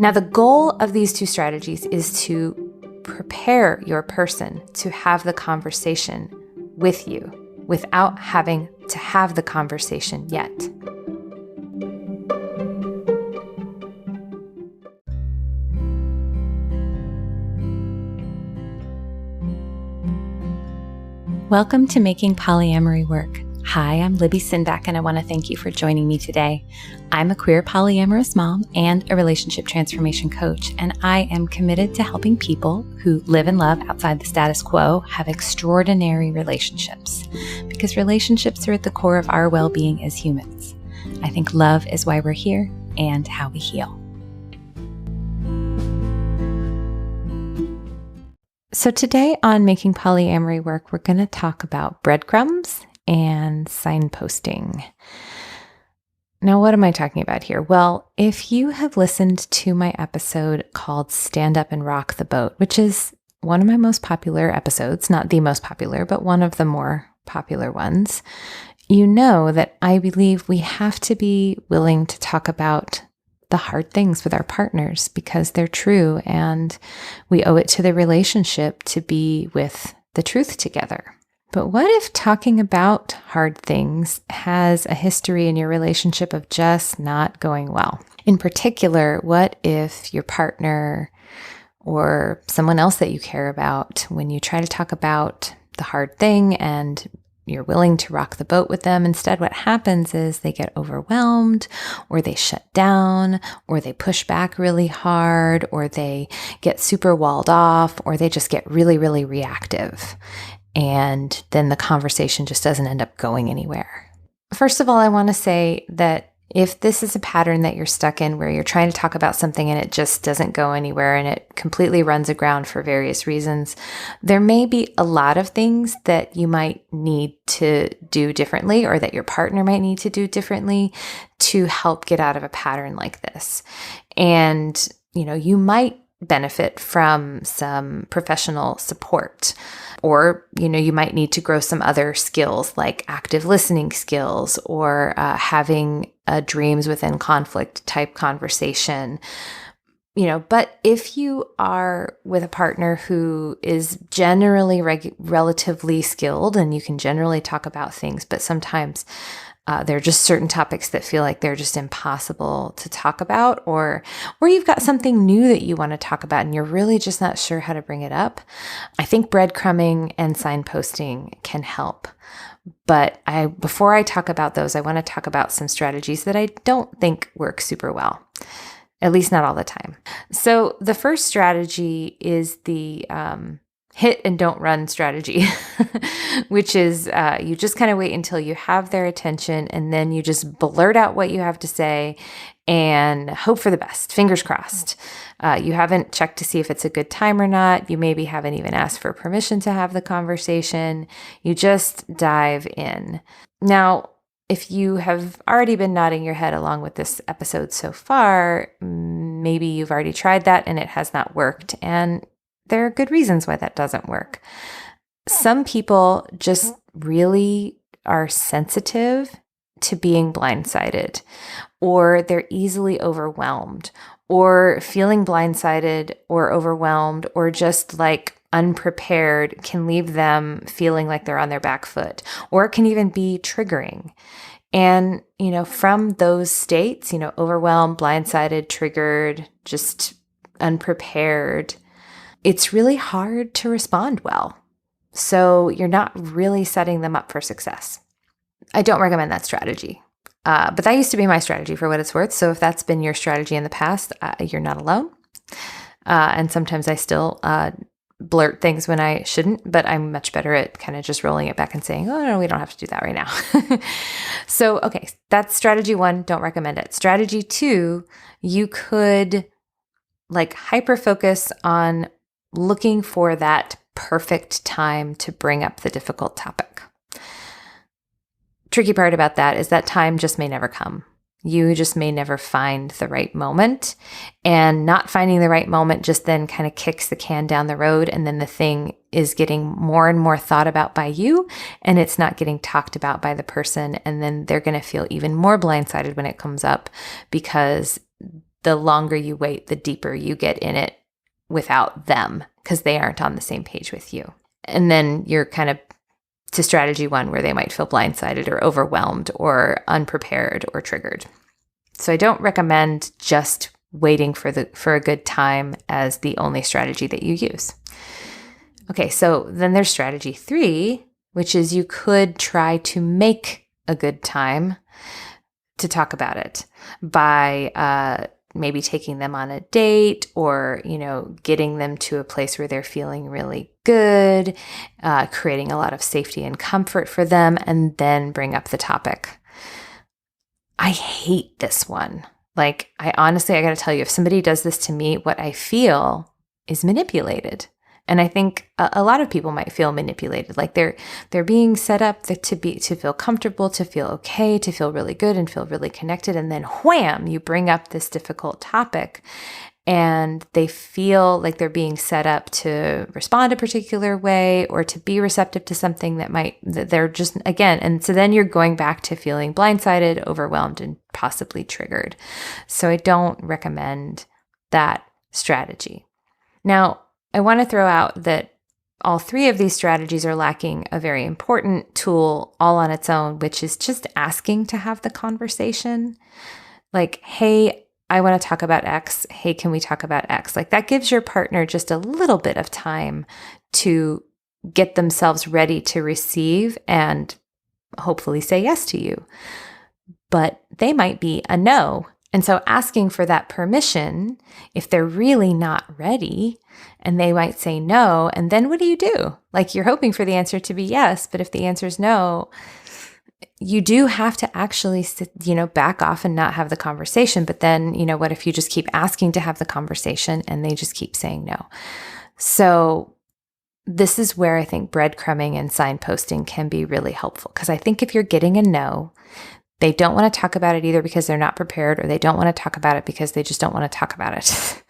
Now, the goal of these two strategies is to prepare your person to have the conversation with you without having to have the conversation yet. Welcome to Making Polyamory Work. Hi, I'm Libby Sinback, and I want to thank you for joining me today. I'm a queer polyamorous mom and a relationship transformation coach, and I am committed to helping people who live and love outside the status quo have extraordinary relationships, because relationships are at the core of our well-being as humans. I think love is why we're here and how we heal. So today on Making Polyamory Work, we're going to talk about breadcrumbs and signposting. Now, what am I talking about here? Well, if you have listened to my episode called Stand Up and Rock the Boat, which is one of my most popular episodes, not the most popular, but one of the more popular ones, you know that I believe we have to be willing to talk about the hard things with our partners because they're true, and we owe it to the relationship to be with the truth together. But what if talking about hard things has a history in your relationship of just not going well? In particular, what if your partner or someone else that you care about, when you try to talk about the hard thing and you're willing to rock the boat with them, instead what happens is they get overwhelmed, or they shut down, or they push back really hard, or they get super walled off, or they just get really, really reactive. And then the conversation just doesn't end up going anywhere. First of all, I want to say that if this is a pattern that you're stuck in where you're trying to talk about something and it just doesn't go anywhere and it completely runs aground for various reasons, there may be a lot of things that you might need to do differently, or that your partner might need to do differently to help get out of a pattern like this. And, you might benefit from some professional support. Or, you might need to grow some other skills like active listening skills, or having a dreams within conflict type conversation. But if you are with a partner who is generally relatively skilled and you can generally talk about things, but sometimes there are just certain topics that feel like they're just impossible to talk about, or you've got something new that you want to talk about and you're really just not sure how to bring it up, I think breadcrumbing and signposting can help. But before I talk about those, I want to talk about some strategies that I don't think work super well, at least not all the time. So the first strategy is the hit and don't run strategy, which is you just kind of wait until you have their attention, and then you just blurt out what you have to say and hope for the best. Fingers crossed. You haven't checked to see if it's a good time or not. You maybe haven't even asked for permission to have the conversation. You just dive in. Now, if you have already been nodding your head along with this episode so far, maybe you've already tried that and it has not worked. And there are good reasons why that doesn't work. Some people just really are sensitive to being blindsided, or they're easily overwhelmed, or feeling blindsided or overwhelmed or just like unprepared can leave them feeling like they're on their back foot, or it can even be triggering. And, from those states, overwhelmed, blindsided, triggered, just unprepared, it's really hard to respond well. So you're not really setting them up for success. I don't recommend that strategy. But that used to be my strategy for what it's worth. So if that's been your strategy in the past, you're not alone. And sometimes I still blurt things when I shouldn't, but I'm much better at kind of just rolling it back and saying, oh, no, we don't have to do that right now. So, okay, that's strategy 1. Don't recommend it. Strategy 2, you could hyper focus on looking for that perfect time to bring up the difficult topic. Tricky part about that is that time just may never come. You just may never find the right moment, and not finding the right moment just then kind of kicks the can down the road, and then the thing is getting more and more thought about by you, and it's not getting talked about by the person, and then they're going to feel even more blindsided when it comes up because the longer you wait, the deeper you get in it without them because they aren't on the same page with you. And then you're kind of to strategy 1 where they might feel blindsided or overwhelmed or unprepared or triggered. So I don't recommend just waiting for a good time as the only strategy that you use. Okay, so then there's strategy 3, which is you could try to make a good time to talk about it by maybe taking them on a date or, getting them to a place where they're feeling really good, creating a lot of safety and comfort for them, and then bring up the topic. I hate this one. Like, I got to tell you, if somebody does this to me, what I feel is manipulated. And I think a lot of people might feel manipulated, like they're being set up to feel comfortable, to feel okay, to feel really good and feel really connected. And then wham, you bring up this difficult topic and they feel like they're being set up to respond a particular way or to be receptive to something that they're just, again. And so then you're going back to feeling blindsided, overwhelmed, and possibly triggered. So I don't recommend that strategy. Now, I want to throw out that all 3 of these strategies are lacking a very important tool all on its own, which is just asking to have the conversation. Like, hey, I want to talk about X. Hey, can we talk about X? Like, that gives your partner just a little bit of time to get themselves ready to receive and hopefully say yes to you. But they might be a no. And so asking for that permission, if they're really not ready, and they might say no, and then what do? Like, you're hoping for the answer to be yes, but if the answer is no, you do have to actually, back off and not have the conversation. But then, what if you just keep asking to have the conversation and they just keep saying no? So this is where I think breadcrumbing and signposting can be really helpful. Because I think if you're getting a no, they don't want to talk about it either because they're not prepared, or they don't want to talk about it because they just don't want to talk about it.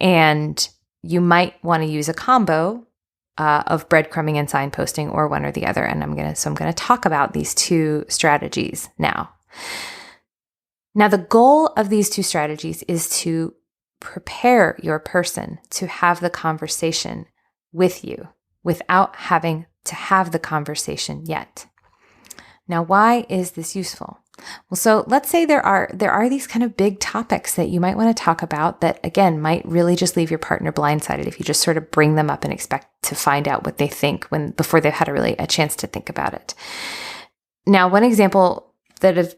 And you might want to use a combo of breadcrumbing and signposting, or one or the other. And I'm going to talk about these 2 strategies now. Now, the goal of these 2 strategies is to prepare your person to have the conversation with you without having to have the conversation yet. Now, why is this useful? Well, so let's say there are these kind of big topics that you might want to talk about that, again, might really just leave your partner blindsided if you just sort of bring them up and expect to find out what they think before they've had a chance to think about it. Now, one example that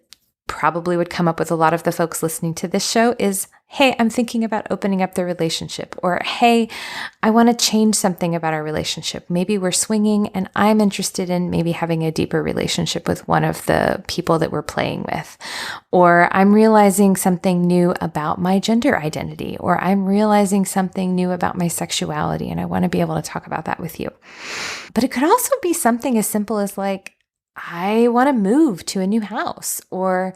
probably would come up with a lot of the folks listening to this show is, hey, I'm thinking about opening up the relationship, or hey, I want to change something about our relationship. Maybe we're swinging and I'm interested in maybe having a deeper relationship with one of the people that we're playing with, or I'm realizing something new about my gender identity, or I'm realizing something new about my sexuality, and I want to be able to talk about that with you. But it could also be something as simple as like, I want to move to a new house, or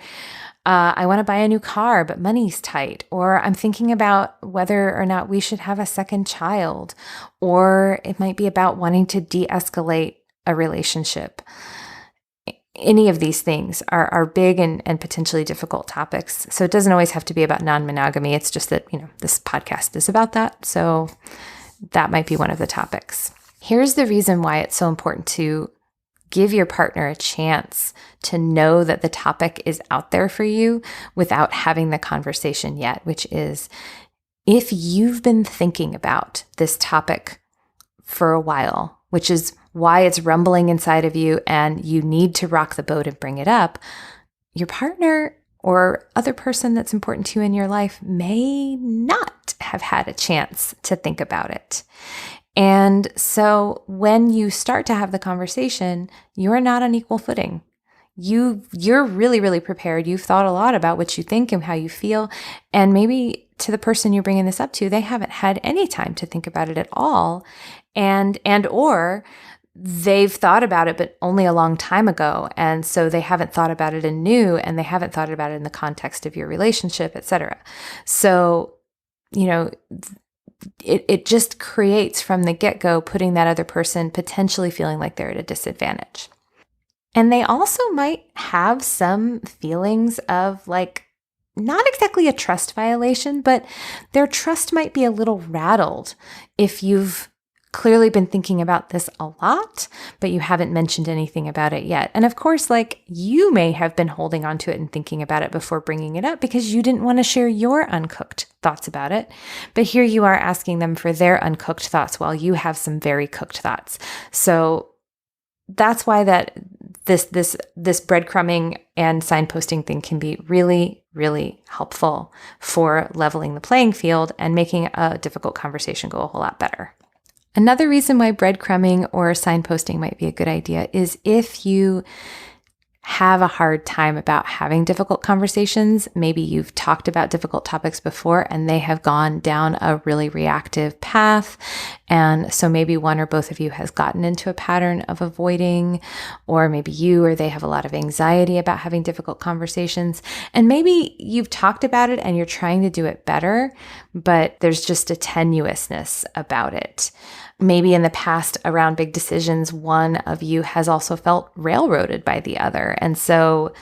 I want to buy a new car, but money's tight, or I'm thinking about whether or not we should have a second child, or it might be about wanting to de-escalate a relationship. Any of these things are big and potentially difficult topics. So it doesn't always have to be about non-monogamy. It's just that, this podcast is about that. So that might be one of the topics. Here's the reason why it's so important to give your partner a chance to know that the topic is out there for you without having the conversation yet, which is, if you've been thinking about this topic for a while, which is why it's rumbling inside of you and you need to rock the boat and bring it up, your partner or other person that's important to you in your life may not have had a chance to think about it. And so when you start to have the conversation, you're not on equal footing. You're really, really prepared. You've thought a lot about what you think and how you feel. And maybe to the person you're bringing this up to, they haven't had any time to think about it at all. Or they've thought about it, but only a long time ago. And so they haven't thought about it anew, and they haven't thought about it in the context of your relationship, et cetera. So, it just creates from the get-go putting that other person potentially feeling like they're at a disadvantage. And they also might have some feelings of like not exactly a trust violation, but their trust might be a little rattled if you've clearly been thinking about this a lot, but you haven't mentioned anything about it yet. And of course, you may have been holding on to it and thinking about it before bringing it up because you didn't want to share your uncooked thoughts about it. But here you are asking them for their uncooked thoughts while you have some very cooked thoughts. So that's why this breadcrumbing and signposting thing can be really, really helpful for leveling the playing field and making a difficult conversation go a whole lot better. Another reason why breadcrumbing or signposting might be a good idea is if you have a hard time about having difficult conversations. Maybe you've talked about difficult topics before and they have gone down a really reactive path. And so maybe one or both of you has gotten into a pattern of avoiding, or maybe you or they have a lot of anxiety about having difficult conversations. And maybe you've talked about it and you're trying to do it better, but there's just a tenuousness about it. Maybe in the past around big decisions, one of you has also felt railroaded by the other. And so,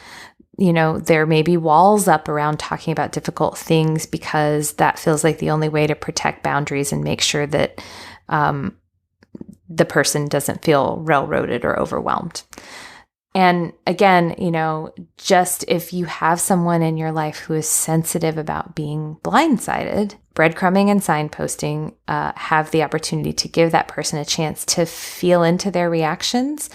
there may be walls up around talking about difficult things because that feels like the only way to protect boundaries and make sure that the person doesn't feel railroaded or overwhelmed. And again, just if you have someone in your life who is sensitive about being blindsided, breadcrumbing and signposting have the opportunity to give that person a chance to feel into their reactions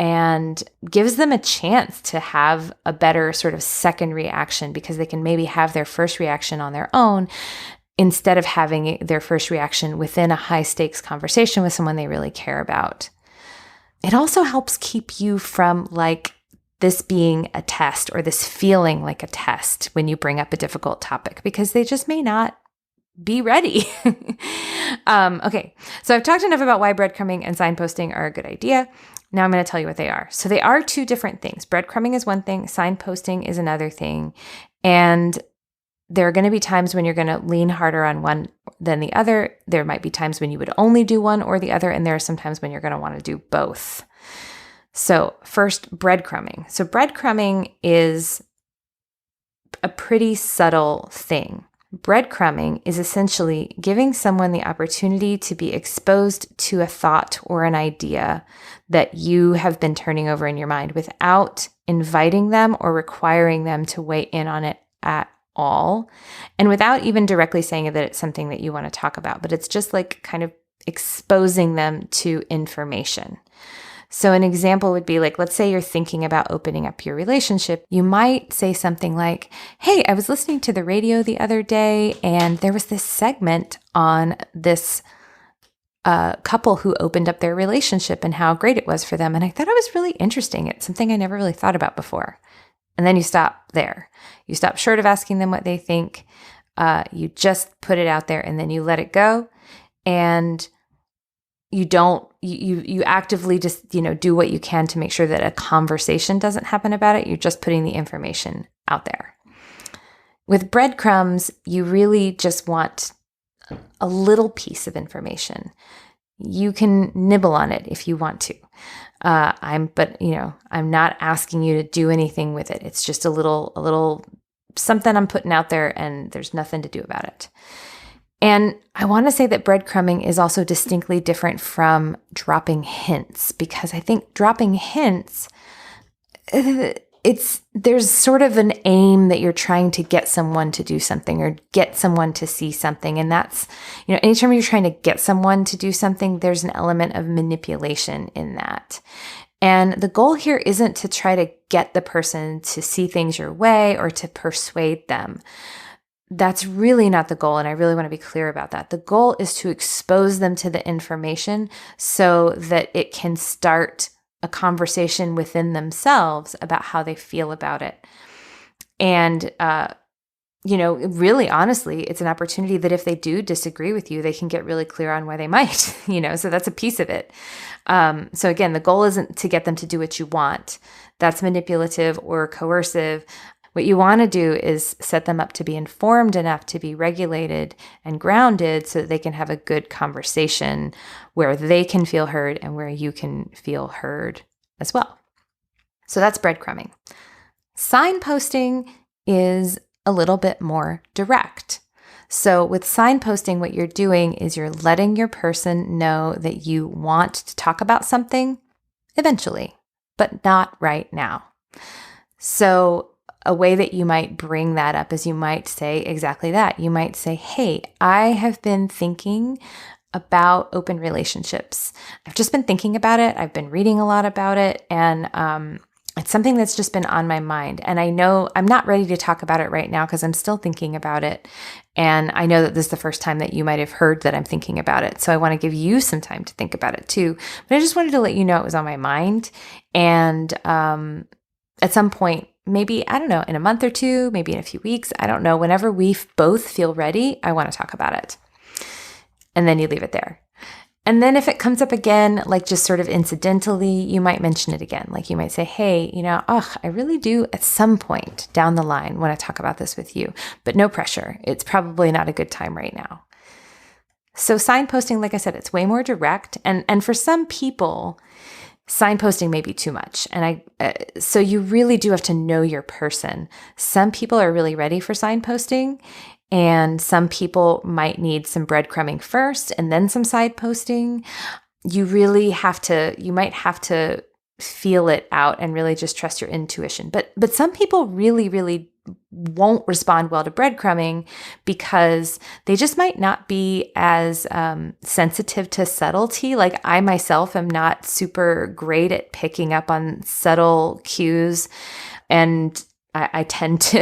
and gives them a chance to have a better sort of second reaction because they can maybe have their first reaction on their own instead of having their first reaction within a high stakes conversation with someone they really care about. It also helps keep you from this being a test or this feeling like a test when you bring up a difficult topic because they just may not be ready. Okay, so I've talked enough about why breadcrumbing and signposting are a good idea. Now I'm going to tell you what they are. So they are two different things. Breadcrumbing is one thing, signposting is another thing. And there are going to be times when you're going to lean harder on one than the other. There might be times when you would only do one or the other, and there are some times when you're going to want to do both. So first, breadcrumbing. So breadcrumbing is a pretty subtle thing. Breadcrumbing is essentially giving someone the opportunity to be exposed to a thought or an idea that you have been turning over in your mind without inviting them or requiring them to weigh in on it at all, and without even directly saying that it's something that you want to talk about, but it's just kind of exposing them to information. So an example would be let's say you're thinking about opening up your relationship. You might say something like, hey, I was listening to the radio the other day and there was this segment on this couple who opened up their relationship and how great it was for them. And I thought it was really interesting. It's something I never really thought about before. And then you stop there. You stop short of asking them what they think. You just put it out there and then you let it go. And you actively just, do what you can to make sure that a conversation doesn't happen about it. You're just putting the information out there. With breadcrumbs, you really just want a little piece of information. You can nibble on it if you want to. I'm not asking you to do anything with it. It's just a little something I'm putting out there and there's nothing to do about it. And I want to say that breadcrumbing is also distinctly different from dropping hints, because I think dropping hints, there's sort of an aim that you're trying to get someone to do something or get someone to see something. And that's, anytime you're trying to get someone to do something, there's an element of manipulation in that. And the goal here isn't to try to get the person to see things your way or to persuade them. That's really not the goal, and I really want to be clear about that. The goal is to expose them to the information so that it can start a conversation within themselves about how they feel about it. And, really honestly, it's an opportunity that if they do disagree with you, they can get really clear on why they might, so that's a piece of it. So again, the goal isn't to get them to do what you want. That's manipulative or coercive. What you want to do is set them up to be informed enough to be regulated and grounded so that they can have a good conversation where they can feel heard and where you can feel heard as well. So that's breadcrumbing. Signposting is a little bit more direct. So with signposting, what you're doing is you're letting your person know that you want to talk about something eventually, but not right now. So a way that you might bring that up is you might say exactly that. You might say, hey, I have been thinking about open relationships. I've just been thinking about it. I've been reading a lot about it. And it's something that's just been on my mind. And I know I'm not ready to talk about it right now because I'm still thinking about it. And I know that this is the first time that you might have heard that I'm thinking about it. So I want to give you some time to think about it too. But I just wanted to let you know it was on my mind. And at some point, maybe, I don't know, in a month or two, maybe in a few weeks, I don't know, whenever we both feel ready, I want to talk about it. And then you leave it there. And then if it comes up again, like just sort of incidentally, you might mention it again. Like you might say, hey, I really do at some point down the line want to talk about this with you, but no pressure. It's probably not a good time right now. So signposting, like I said, it's way more direct. And for some people, signposting may be too much. And so you really do have to know your person. Some people are really ready for signposting. And some people might need some breadcrumbing first and then some signposting. You might have to feel it out and really just trust your intuition. But some people really, really won't respond well to breadcrumbing because they just might not be as sensitive to subtlety. Like I myself am not super great at picking up on subtle cues, and I tend to,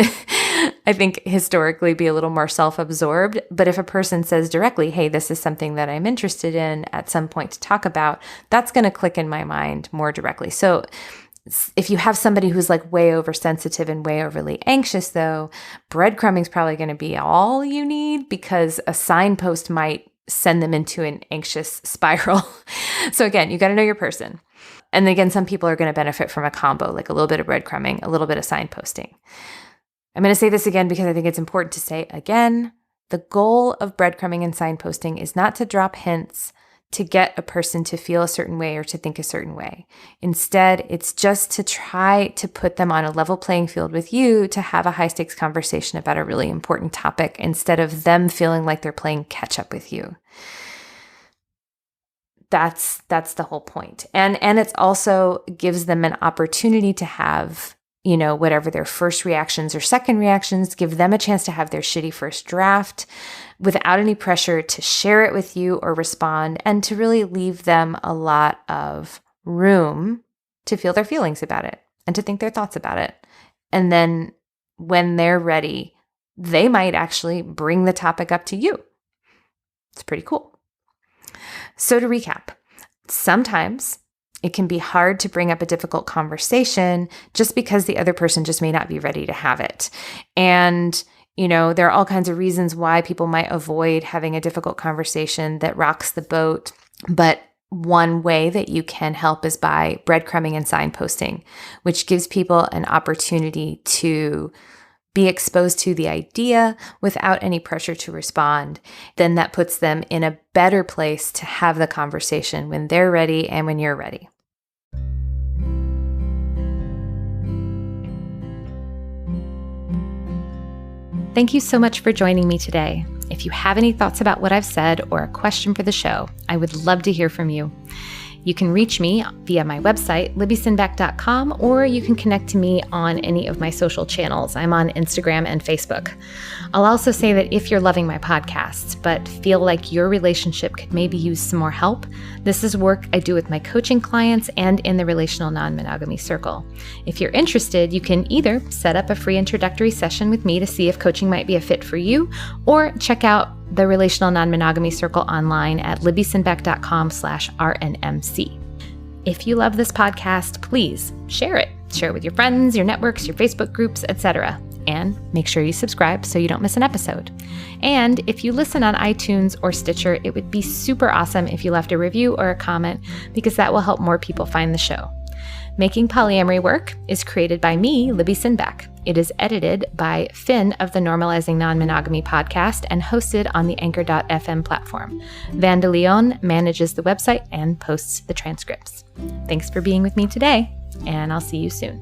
I think, historically be a little more self-absorbed. But if a person says directly, hey, this is something that I'm interested in at some point to talk about, that's going to click in my mind more directly. So if you have somebody who's like way oversensitive and way overly anxious, though, breadcrumbing is probably going to be all you need because a signpost might send them into an anxious spiral. So again, you got to know your person. And again, some people are going to benefit from a combo, like a little bit of breadcrumbing, a little bit of signposting. I'm going to say this again because I think it's important to say again, the goal of breadcrumbing and signposting is not to drop hints to get a person to feel a certain way or to think a certain way. Instead, it's just to try to put them on a level playing field with you to have a high stakes conversation about a really important topic instead of them feeling like they're playing catch up with you. That's the whole point. And it's also gives them an opportunity to have, whatever their first reactions or second reactions, give them a chance to have their shitty first draft without any pressure to share it with you or respond, and to really leave them a lot of room to feel their feelings about it and to think their thoughts about it. And then when they're ready, they might actually bring the topic up to you. It's pretty cool. So to recap, sometimes it can be hard to bring up a difficult conversation just because the other person just may not be ready to have it. And, there are all kinds of reasons why people might avoid having a difficult conversation that rocks the boat. But one way that you can help is by breadcrumbing and signposting, which gives people an opportunity to be exposed to the idea without any pressure to respond. Then that puts them in a better place to have the conversation when they're ready and when you're ready. Thank you so much for joining me today. If you have any thoughts about what I've said or a question for the show, I would love to hear from you. You can reach me via my website, libbysinback.com, or you can connect to me on any of my social channels. I'm on Instagram and Facebook. I'll also say that if you're loving my podcasts, but feel like your relationship could maybe use some more help, this is work I do with my coaching clients and in the Relational Non-Monogamy Circle. If you're interested, you can either set up a free introductory session with me to see if coaching might be a fit for you, or check out the Relational Non-Monogamy Circle online at libbysinback.com/RNMC. If you love this podcast, please share it. Share it with your friends, your networks, your Facebook groups, etc. And make sure you subscribe so you don't miss an episode. And if you listen on iTunes or Stitcher, it would be super awesome if you left a review or a comment, because that will help more people find the show. Making Polyamory Work is created by me, Libby Sinback. It is edited by Finn of the Normalizing Non-Monogamy podcast and hosted on the Anchor.fm platform. Vanda Leon manages the website and posts the transcripts. Thanks for being with me today, and I'll see you soon.